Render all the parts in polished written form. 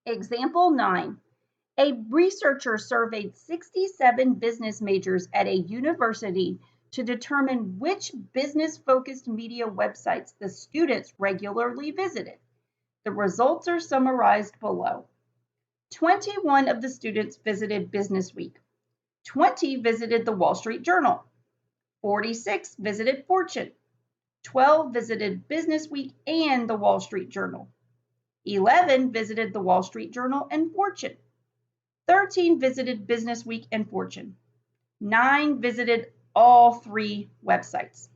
Example 9. A researcher surveyed 67 business majors at a university to determine which business-focused media websites the students regularly visited. The results are summarized below. 21 of the students visited Business Week. 20 visited the Wall Street Journal. 46 visited Fortune. 12 visited Business Week and the Wall Street Journal. 11 visited the Wall Street Journal and Fortune. 13 visited Business Week and Fortune. 9 visited all 3 websites.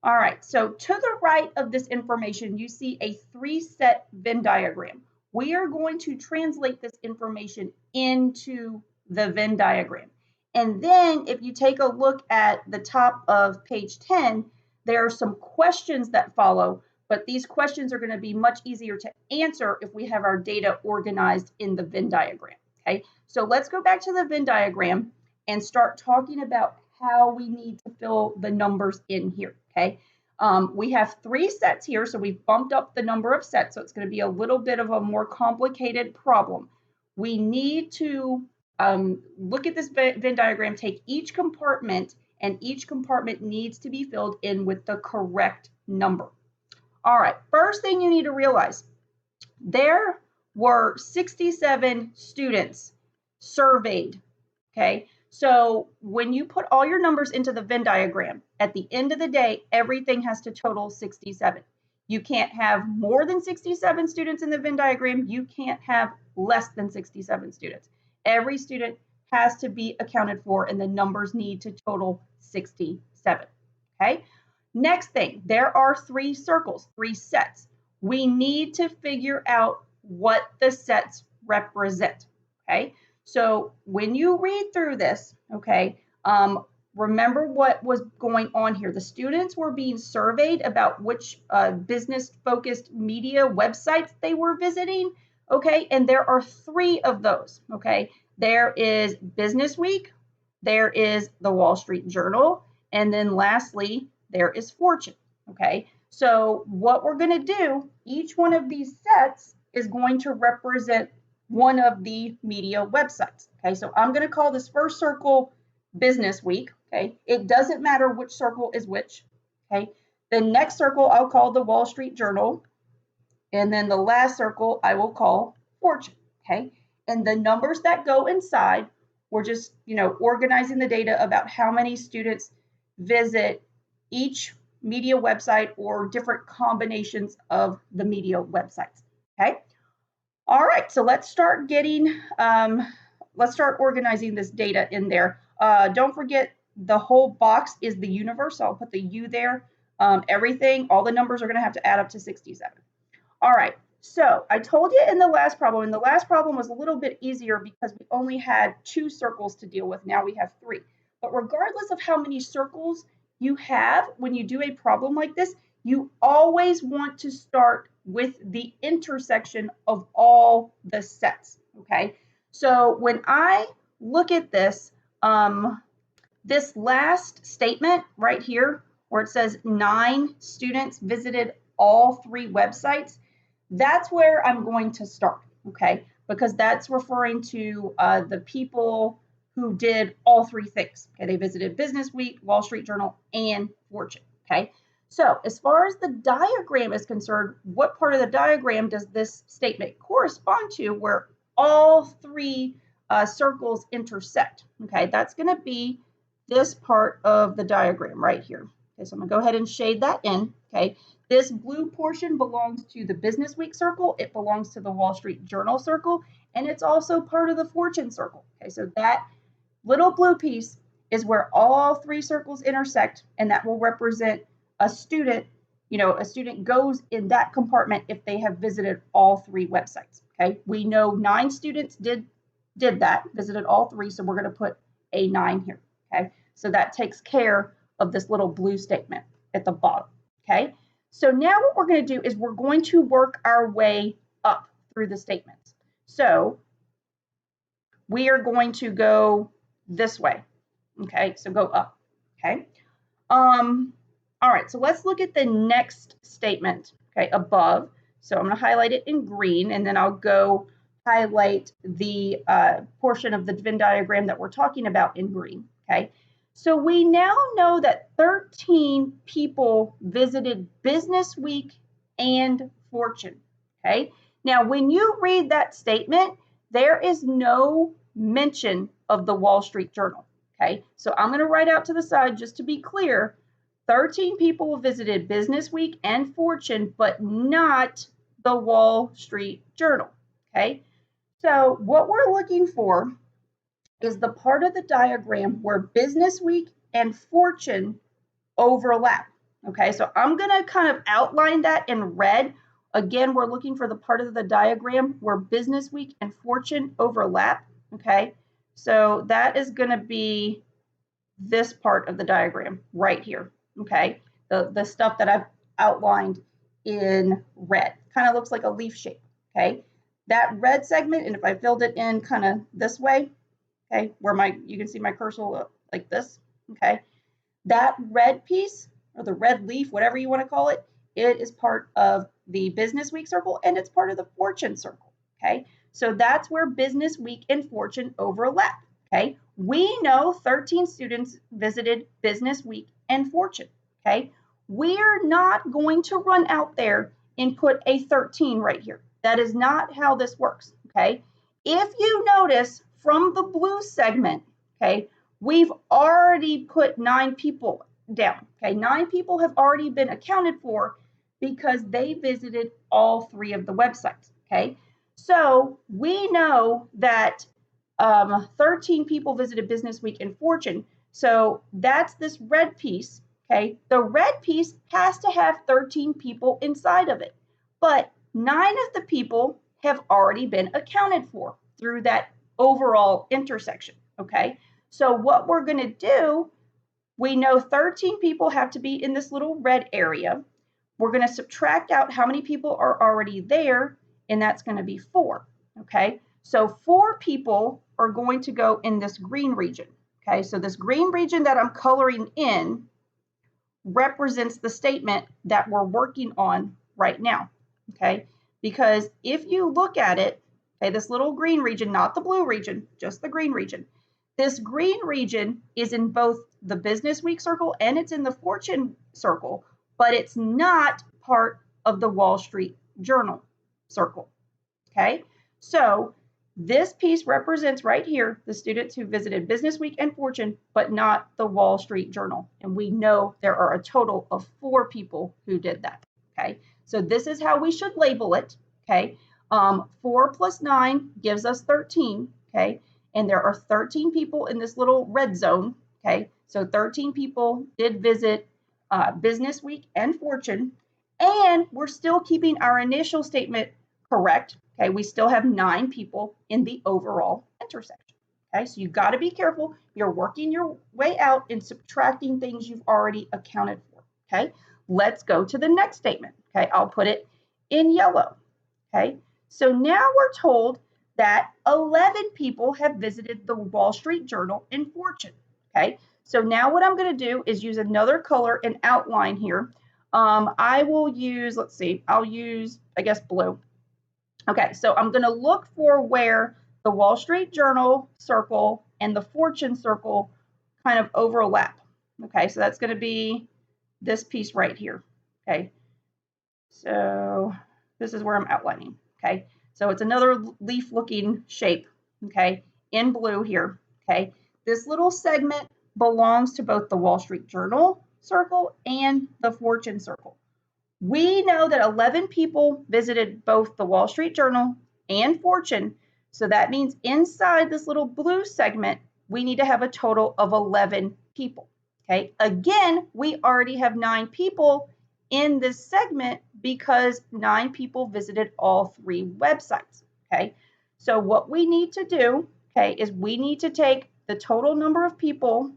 All right, so to the right of this information, you see a 3-set Venn diagram. We are going to translate this information into the Venn diagram. And then if you take a look at the top of page 10, there are some questions that follow, but these questions are going to be much easier to answer if we have our data organized in the Venn diagram. Okay, so let's go back to the Venn diagram and start talking about how we need to fill the numbers in here. Okay, we have 3 sets here, so we've bumped up the number of sets, so it's going to be a little bit of a more complicated problem. We need to look at this Venn diagram, take each compartment, and each compartment needs to be filled in with the correct number. All right, first thing you need to realize, there were 67 students surveyed, okay? So when you put all your numbers into the Venn diagram, at the end of the day, everything has to total 67. You can't have more than 67 students in the Venn diagram. You can't have less than 67 students. Every student has to be accounted for, and the numbers need to total 67, okay? Next thing, there are 3 circles, 3 sets. We need to figure out what the sets represent, okay? So when you read through this, okay, remember what was going on here. The students were being surveyed about which business-focused media websites they were visiting, okay? And there are 3 of those, okay? There is Business Week, there is the Wall Street Journal, and then lastly, there is Fortune, okay? So what we're going to do, each one of these sets is going to represent one of the media websites, okay? So I'm going to call this first circle Business Week, okay? It doesn't matter which circle is which, okay? The next circle I'll call the Wall Street Journal, and then the last circle I will call Fortune, okay? And the numbers that go inside, we're just, organizing the data about how many students visit each media website or different combinations of the media websites, okay? All right, so let's start organizing this data in there. Don't forget the whole box is the universe, so I'll put the U there. Everything, all the numbers are gonna have to add up to 67. All right, so I told you in the last problem, and the last problem was a little bit easier because we only had 2 circles to deal with. Now we have 3. But regardless of how many circles you have when you do a problem like this, you always want to start with the intersection of all the sets, okay? So when I look at this, this last statement right here, where it says 9 students visited all 3 websites, that's where I'm going to start, okay? Because that's referring to the people who did all 3 things. Okay, they visited Business Week, Wall Street Journal, and Fortune, okay? So as far as the diagram is concerned, what part of the diagram does this statement correspond to where all 3 circles intersect? Okay, that's gonna be this part of the diagram right here. Okay, so I'm gonna go ahead and shade that in, okay? This blue portion belongs to the Business Week circle, it belongs to the Wall Street Journal circle, and it's also part of the Fortune circle. Okay, so that little blue piece is where all 3 circles intersect, and that will represent a student. A student goes in that compartment if they have visited all 3 websites. Okay, we know 9 students did that, visited all 3, so we're going to put a 9 here. Okay, so that takes care of this little blue statement at the bottom. Okay, so now what we're going to do is we're going to work our way up through the statements. So we are going to go this way. Okay, so go up. Okay. All right, so let's look at the next statement, okay, above. So I'm going to highlight it in green, and then I'll go highlight the portion of the Venn diagram that we're talking about in green, okay? So we now know that 13 people visited Business Week and Fortune, okay? Now, when you read that statement, there is no mention of the Wall Street Journal, okay? So I'm going to write out to the side just to be clear, 13 people visited Business Week and Fortune, but not the Wall Street Journal, okay? So what we're looking for is the part of the diagram where Business Week and Fortune overlap, okay? So I'm gonna kind of outline that in red. Again, we're looking for the part of the diagram where Business Week and Fortune overlap, okay? So that is gonna be this part of the diagram right here, okay? The stuff that I've outlined in red. Kind of looks like a leaf shape, okay? That red segment, and if I filled it in kind of this way, okay, where you can see my cursor like this, okay? That red piece, or the red leaf, whatever you want to call it, it is part of the Business Week circle, and it's part of the Fortune circle, okay? So that's where Business Week and Fortune overlap, okay? We know 13 students visited Business Week and Fortune, okay? We're not going to run out there and put a 13 right here. That is not how this works, okay? If you notice from the blue segment, okay, we've already put 9 people down, okay? 9 people have already been accounted for because they visited all 3 of the websites, okay? So we know that 13 people visited Business Week and Fortune. So that's this red piece, okay? The red piece has to have 13 people inside of it, but 9 of the people have already been accounted for through that overall intersection, okay? So what we're going to do, we know 13 people have to be in this little red area. We're going to subtract out how many people are already there, and that's going to be 4, okay? So 4 people are going to go in this green region, okay? So this green region that I'm coloring in represents the statement that we're working on right now, okay? Because if you look at it, okay, this little green region, not the blue region, just the green region, this green region is in both the Business Week circle and it's in the Fortune circle, but it's not part of the Wall Street Journal circle, okay? So this piece represents right here the students who visited Business Week and Fortune, but not the Wall Street Journal. And we know there are a total of 4 people who did that, okay? So this is how we should label it, okay? 4 plus 9 gives us 13, okay? And there are 13 people in this little red zone, okay? So 13 people did visit Business Week and Fortune, and we're still keeping our initial statement correct, okay? We still have 9 people in the overall intersection, okay? So you've got to be careful. You're working your way out and subtracting things you've already accounted for, okay? Let's go to the next statement, okay? I'll put it in yellow, okay? So now we're told that 11 people have visited the Wall Street Journal and Fortune, okay? So now what I'm going to do is use another color and outline here. I will use, let's see, I'll use, I guess, blue. Okay, so I'm going to look for where the Wall Street Journal circle and the Fortune circle kind of overlap. Okay, so that's going to be this piece right here. Okay, so this is where I'm outlining. Okay, so it's another leaf looking shape, okay, in blue here, okay. This little segment belongs to both the Wall Street Journal circle and the Fortune circle. We know that 11 people visited both the Wall Street Journal and Fortune, so that means inside this little blue segment, we need to have a total of 11 people, okay. Again, we already have 9 people in this segment because 9 people visited all 3 websites, okay? So what we need to do, okay, is we need to take the total number of people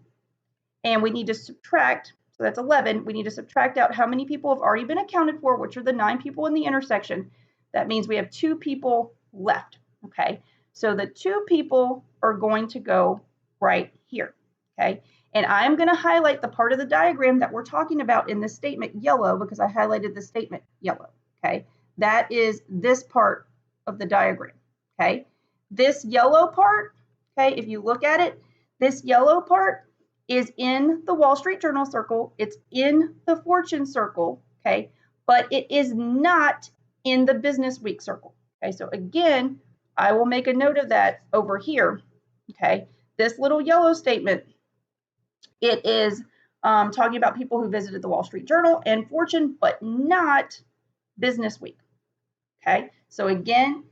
and we need to subtract, so that's 11, we need to subtract out how many people have already been accounted for, which are the 9 people in the intersection. That means we have 2 people left, okay? So the 2 people are going to go right here, okay? And I'm going to highlight the part of the diagram that we're talking about in this statement yellow because I highlighted the statement yellow, okay? that is this part of the diagram, okay? This yellow part, okay, if you look at it, this yellow part is in the Wall Street Journal circle. It's in the Fortune circle, okay? But it is not in the Business Week circle, okay? So again, I will make a note of that over here, okay? This little yellow statement, it is talking about people who visited the Wall Street Journal and Fortune, but not Business Week, okay? So again,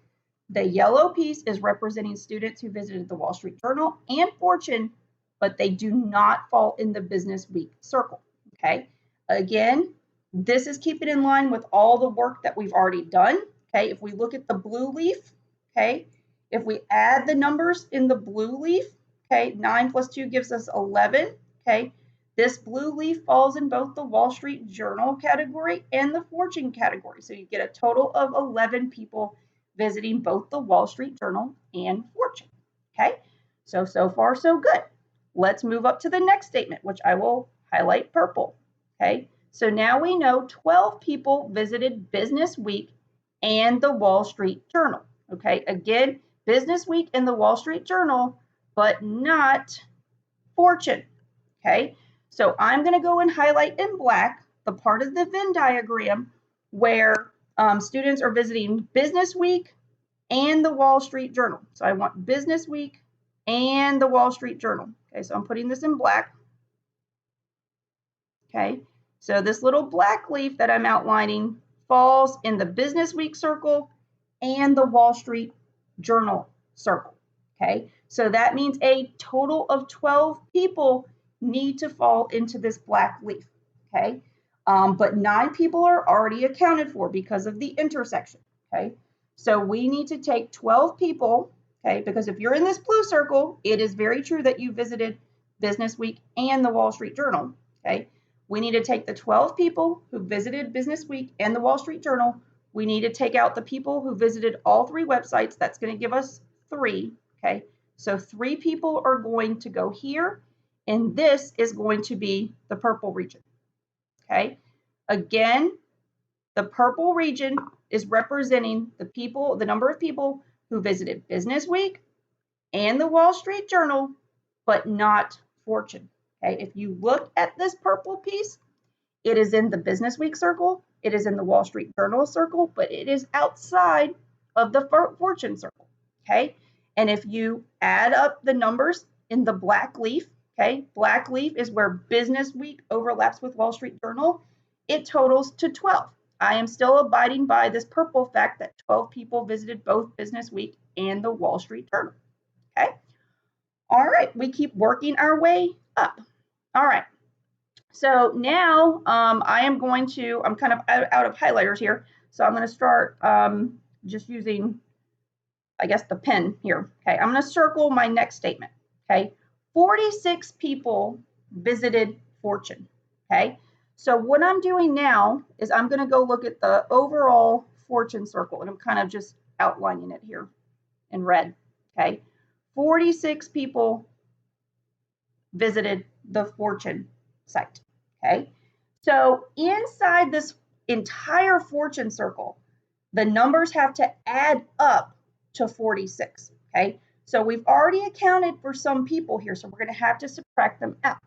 the yellow piece is representing students who visited the Wall Street Journal and Fortune, but they do not fall in the Business Week circle, okay? Again, this is keeping in line with all the work that we've already done, okay? If we look at the blue leaf, okay, if we add the numbers in the blue leaf, okay, 9 plus 2 gives us 11, okay? This blue leaf falls in both the Wall Street Journal category and the Fortune category. So you get a total of 11 people visiting both the Wall Street Journal and Fortune, okay? So far, so good. Let's move up to the next statement, which I will highlight purple, okay? So now we know 12 people visited Business Week and the Wall Street Journal, okay? Again, Business Week and the Wall Street Journal, but not Fortune, okay? So I'm gonna go and highlight in black the part of the Venn diagram where students are visiting Business Week and the Wall Street Journal. So I want Business Week and the Wall Street Journal. Okay, so I'm putting this in black. Okay, so this little black leaf that I'm outlining falls in the Business Week circle and the Wall Street Journal circle. Okay, so that means a total of 12 people need to fall into this black leaf. Okay, but 9 people are already accounted for because of the intersection. Okay, so we need to take 12 people. Okay, because if you're in this blue circle, it is very true that you visited Business Week and the Wall Street Journal. Okay, we need to take the 12 people who visited Business Week and the Wall Street Journal. We need to take out the people who visited all 3 websites. That's going to give us 3. Okay, so 3 people are going to go here, and this is going to be the purple region. Okay, again, the purple region is representing the people, the number of people who visited Business Week and the Wall Street Journal, but not Fortune. Okay, if you look at this purple piece, it is in the Business Week circle, it is in the Wall Street Journal circle, but it is outside of the Fortune circle. Okay, and if you add up the numbers in the black leaf, okay, black leaf is where Business Week overlaps with Wall Street Journal, it totals to 12. I am still abiding by this purple fact that 12 people visited both Business Week and the Wall Street Journal. Okay. All right, we keep working our way up. All right. So now I am going to, I'm kind of out of highlighters here. So I'm going to start just using, I guess, the pen here. Okay, I'm going to circle my next statement. Okay, 46 people visited Fortune. Okay, so what I'm doing now is I'm going to go look at the overall Fortune circle, and I'm kind of just outlining it here in red. Okay, 46 people visited the Fortune site. Okay, so inside this entire Fortune circle, the numbers have to add up to 46. Okay, so we've already accounted for some people here, so we're going to have to subtract them out.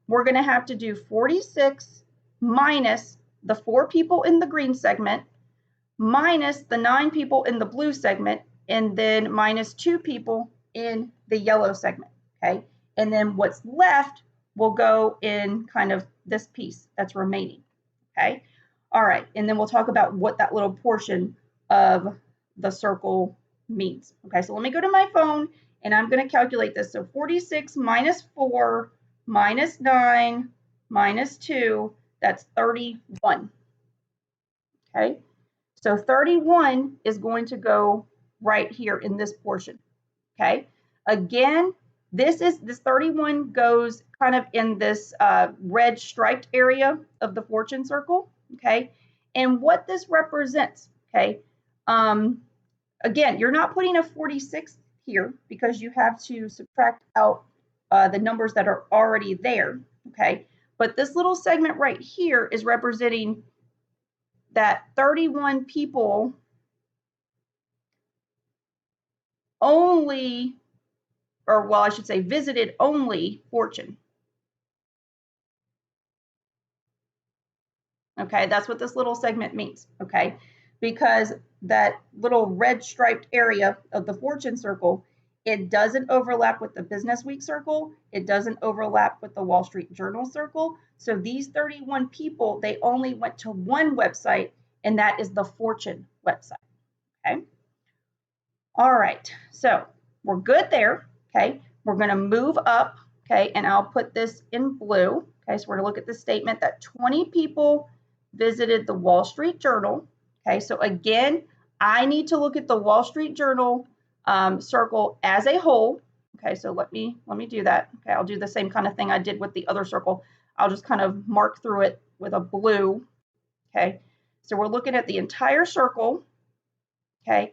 We're going to have to do 46 minus the 4 people in the green segment, minus the 9 people in the blue segment, and then minus 2 people in the yellow segment. Okay, and then what's left will go in kind of this piece that's remaining. Okay, all right, and then we'll talk about what that little portion of the circle means. Okay, so let me go to my phone and I'm going to calculate this. So 46 minus 4 minus 9 minus 2, that's 31. Okay, so 31 is going to go right here in this portion. Okay, again, this 31 goes kind of in this red striped area of the Fortune circle. Okay, and what this represents, okay, again, you're not putting a 46 here because you have to subtract out the numbers that are already there. Okay, but this little segment right here is representing that 31 people only, or well, I should say visited only Fortune. Okay, that's what this little segment means, okay? Because that little red striped area of the Fortune circle, it doesn't overlap with the Business Week circle. It doesn't overlap with the Wall Street Journal circle. So these 31 people, they only went to one website, and that is the Fortune website, okay? All right, so we're good there, okay? We're gonna move up, okay? And I'll put this in blue, okay? So we're gonna look at the statement that 20 people visited the Wall Street Journal, okay? So again, I need to look at the Wall Street Journal circle as a whole, okay? So let me do that, okay? I'll do the same kind of thing I did with the other circle. I'll just kind of mark through it with a blue, okay? So we're looking at the entire circle, okay?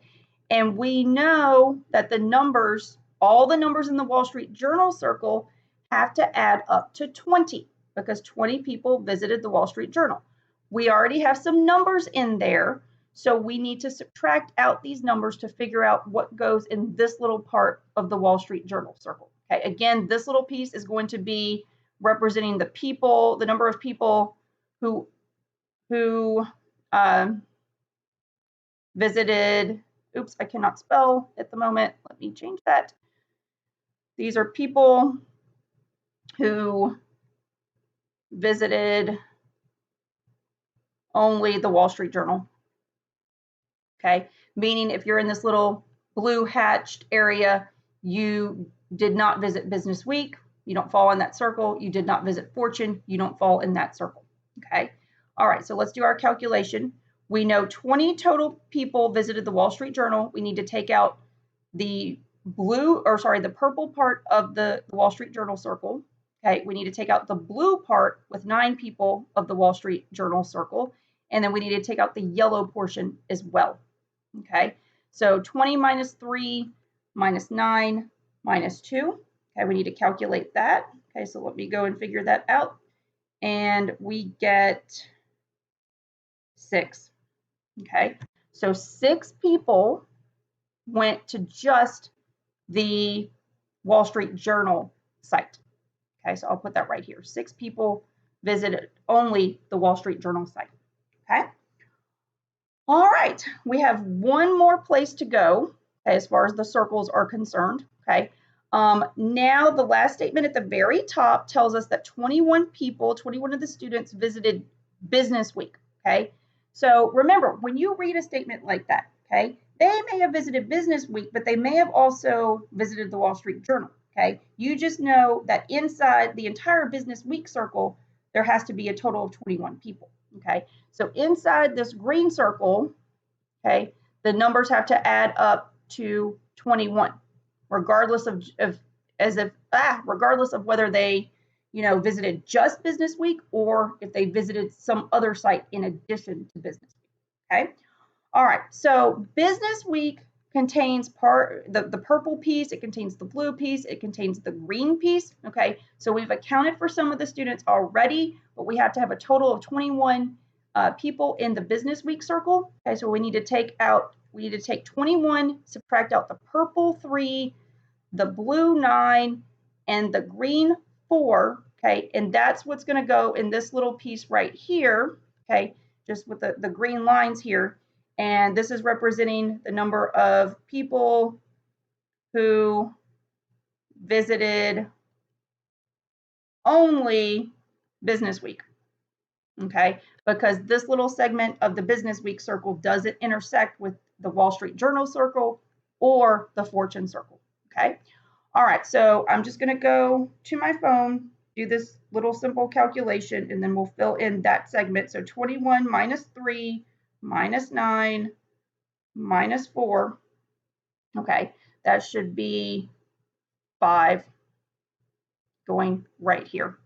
And we know that the numbers, all the numbers in the Wall Street Journal circle have to add up to 20 because 20 people visited the Wall Street Journal. We already have some numbers in there, so we need to subtract out these numbers to figure out what goes in this little part of the Wall Street Journal circle. Okay, again, this little piece is going to be representing the people, the number of people who visited. Oops, I cannot spell at the moment. Let me change that. These are people who visited only the Wall Street Journal. Okay, meaning if you're in this little blue hatched area, you did not visit Business Week, you don't fall in that circle. You did not visit Fortune, you don't fall in that circle. Okay, all right, so let's do our calculation. We know 20 total people visited the Wall Street Journal. We need to take out the the purple part of the Wall Street Journal circle. Okay, we need to take out the blue part with 9 people of the Wall Street Journal circle, and then we need to take out the yellow portion as well. Okay, so 20 minus 3 minus 9 minus 2. Okay, we need to calculate that. Okay, so let me go and figure that out. And we get 6. Okay, so 6 people went to just the Wall Street Journal site. Okay, so I'll put that right here. 6 people visited only the Wall Street Journal site. Okay. All right, we have one more place to go as far as the circles are concerned. Okay. Now the last statement at the very top tells us that 21 people, 21 of the students visited Business Week. Okay. So remember, when you read a statement like that, okay, they may have visited Business Week, but they may have also visited the Wall Street Journal. Okay. You just know that inside the entire Business Week circle, there has to be a total of 21 people. Okay. So inside this green circle, okay, the numbers have to add up to 21, regardless of regardless of whether they, visited just Business Week or if they visited some other site in addition to Business Week. Okay. All right. So Business Week contains the purple piece, it contains the blue piece, it contains the green piece. Okay. So we've accounted for some of the students already, but we have to have a total of 21 people in the Business Week circle. Okay. So we need to take 21, subtract out the purple 3, the blue 9, and the green 4. Okay. And that's what's going to go in this little piece right here. Okay. Just with the green lines here. And this is representing the number of people who visited only Business Week. Okay, because this little segment of the Business Week circle doesn't intersect with the Wall Street Journal circle or the Fortune circle. Okay, all right, so I'm just going to go to my phone, do this little simple calculation, and then we'll fill in that segment. So 21 minus 3 minus 9 minus 4. Okay, that should be 5 going right here.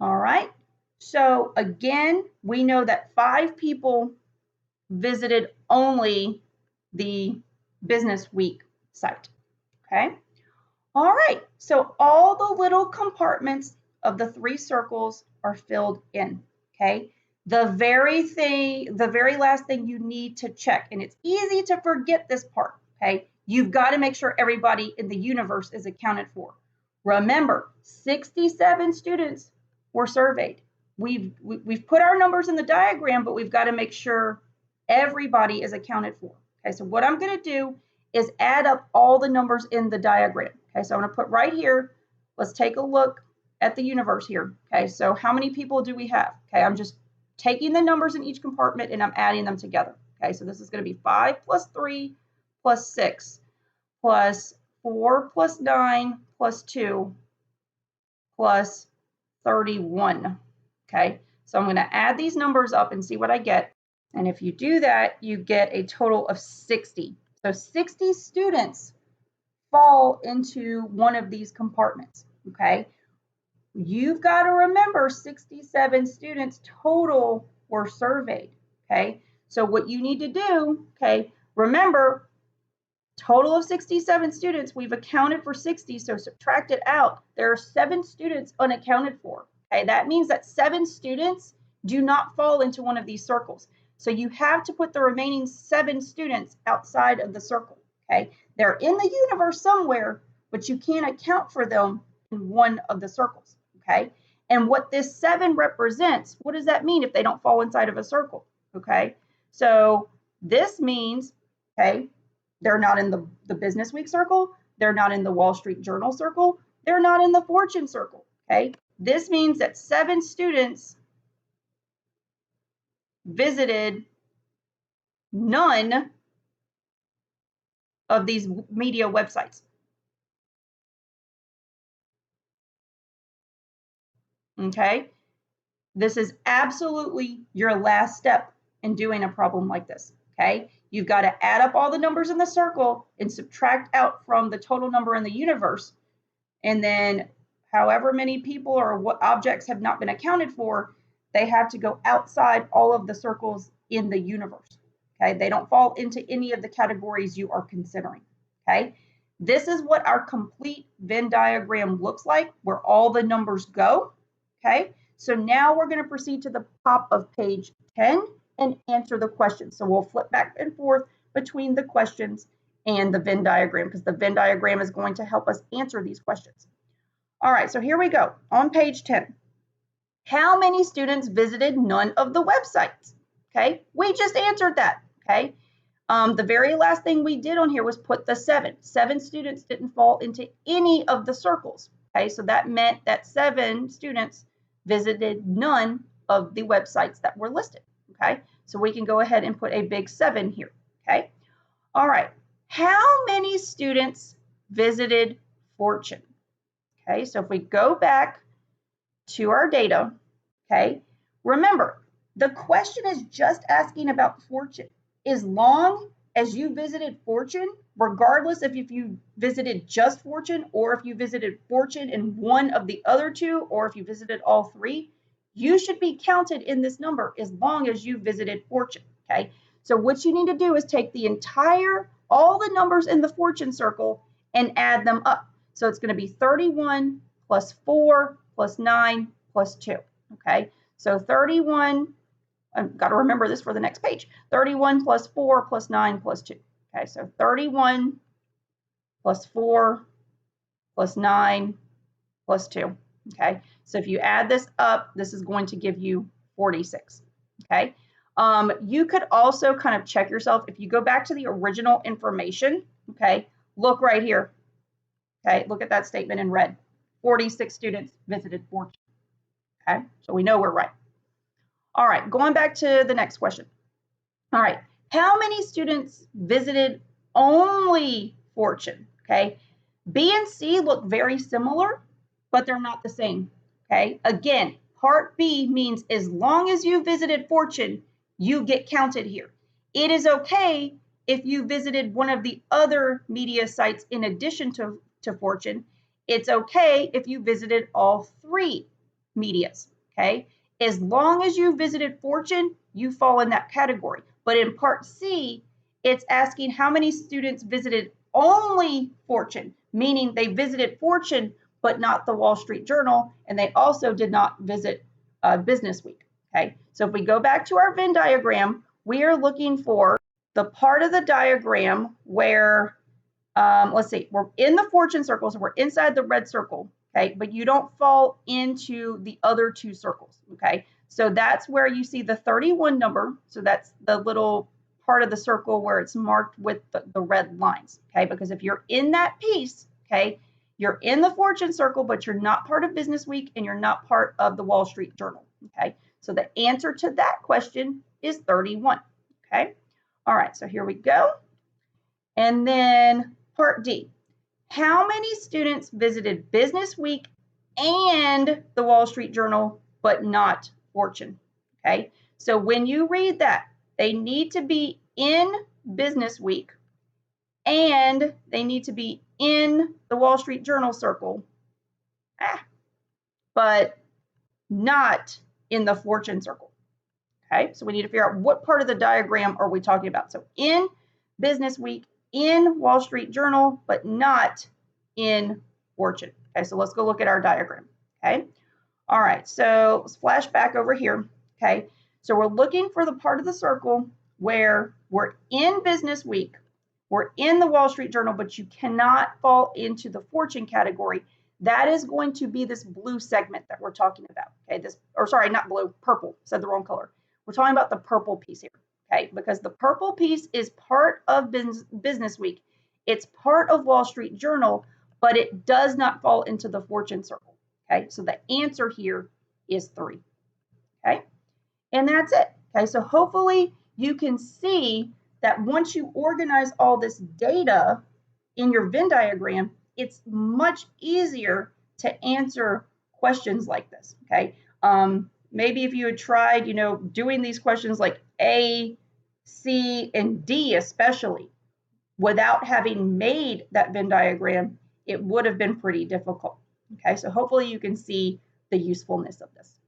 All right. So again, we know that 5 people visited only the Business Week site. Okay. All right. So all the little compartments of the 3 circles are filled in. Okay. The very last thing you need to check, and it's easy to forget this part, okay? You've got to make sure everybody in the universe is accounted for. Remember, 67 students were surveyed. We've put our numbers in the diagram, but we've got to make sure everybody is accounted for. Okay, so what I'm going to do is add up all the numbers in the diagram. Okay, so I'm going to put right here, let's take a look at the universe here. Okay, so how many people do we have? Okay, I'm just taking the numbers in each compartment and I'm adding them together. Okay, so this is going to be 5 plus 3 plus 6 plus 4 plus 9 plus 2 plus 31. Okay, so I'm going to add these numbers up and see what I get. And if you do that, you get a total of 60. So 60 students fall into one of these compartments. Okay, you've got to remember 67 students total were surveyed. Okay, so what you need to do, okay, remember, total of 67 students, we've accounted for 60, so subtract it out. There are 7 students unaccounted for. Okay, that means that 7 students do not fall into one of these circles. So you have to put the remaining 7 students outside of the circle. Okay, they're in the universe somewhere, but you can't account for them in one of the circles. Okay, and what this 7 represents, what does that mean if they don't fall inside of a circle? Okay, so this means, okay, they're not in the Business Week circle. They're not in the Wall Street Journal circle. They're not in the Fortune circle. Okay, this means that 7 students visited none of these media websites. Okay, this is absolutely your last step in doing a problem like this. Okay, you've got to add up all the numbers in the circle and subtract out from the total number in the universe. And then however many people or what objects have not been accounted for, they have to go outside all of the circles in the universe. Okay, they don't fall into any of the categories you are considering. Okay, this is what our complete Venn diagram looks like, where all the numbers go. Okay, so now we're going to proceed to the top of page 10 and answer the questions. So we'll flip back and forth between the questions and the Venn diagram, because the Venn diagram is going to help us answer these questions. All right, so here we go. On page 10, how many students visited none of the websites? Okay, we just answered that. Okay, the very last thing we did on here was put the 7. 7 students didn't fall into any of the circles. Okay, so that meant that 7 students visited none of the websites that were listed. Okay, so we can go ahead and put a big 7 here. Okay, all right. How many students visited Fortune? Okay, so if we go back to our data, okay, remember, the question is just asking about Fortune. As long as you visited Fortune, regardless if you visited just Fortune or if you visited Fortune and one of the other 2, or if you visited all 3, you should be counted in this number as long as you visited Fortune. Okay, so what you need to do is take all the numbers in the Fortune circle and add them up. So it's going to be 31 plus 4 plus 9 plus 2. Okay, so 31, I've got to remember this for the next page. 31 plus 4 plus 9 plus 2. Okay, so 31 plus 4 plus 9 plus 2. Okay, so if you add this up, this is going to give you 46. Okay, you could also kind of check yourself. If you go back to the original information, okay, look right here. Okay, look at that statement in red. 46 students visited Fortune. Okay, so we know we're right. All right, going back to the next question. All right, how many students visited only Fortune? Okay, B and C look very similar, but they're not the same. Okay, again, part B means as long as you visited Fortune, you get counted here. It is okay if you visited one of the other media sites in addition to Fortune. It's okay if you visited all 3 medias. Okay, as long as you visited Fortune, you fall in that category. But in part C, it's asking how many students visited only Fortune, meaning they visited Fortune, but not the Wall Street Journal, and they also did not visit Business Week. Okay, So if we go back to our Venn diagram, we are looking for the part of the diagram where, let's see, we're in the fortune circle, so we're inside the red circle, okay? But you don't fall into the other two circles, okay? So that's where you see the 31 number. So that's the little part of the circle where it's marked with the red lines, okay? Because if you're in that piece, okay, you're in the fortune circle, but you're not part of Business Week and you're not part of the Wall Street Journal, okay? So the answer to that question is 31, okay? All right, so here we go. And then part D, how many students visited Business Week and the Wall Street Journal, but not Fortune? Okay, so when you read that, they need to be in Business Week and they need to be in the Wall Street Journal circle, but not in the Fortune circle. Okay, so we need to figure out what part of the diagram are we talking about. So in Business Week, in Wall Street Journal, but not in Fortune. Okay, so let's go look at our diagram. Okay, all right, so let's flash back over here. Okay, so we're looking for the part of the circle where we're in Business Week, we're in the Wall Street Journal, but you cannot fall into the Fortune category. That is going to be this blue segment that we're talking about. Okay, this, or sorry, not blue, purple, said the wrong color. We're talking about the purple piece here, okay? Because the purple piece is part of Business Week. It's part of Wall Street Journal, but it does not fall into the Fortune circle, okay? So the answer here is 3, okay? And that's it, okay? So hopefully you can see that once you organize all this data in your Venn diagram, it's much easier to answer questions like this, okay? Maybe if you had tried, doing these questions like A, C, and D especially, without having made that Venn diagram, it would have been pretty difficult. Okay, so hopefully you can see the usefulness of this.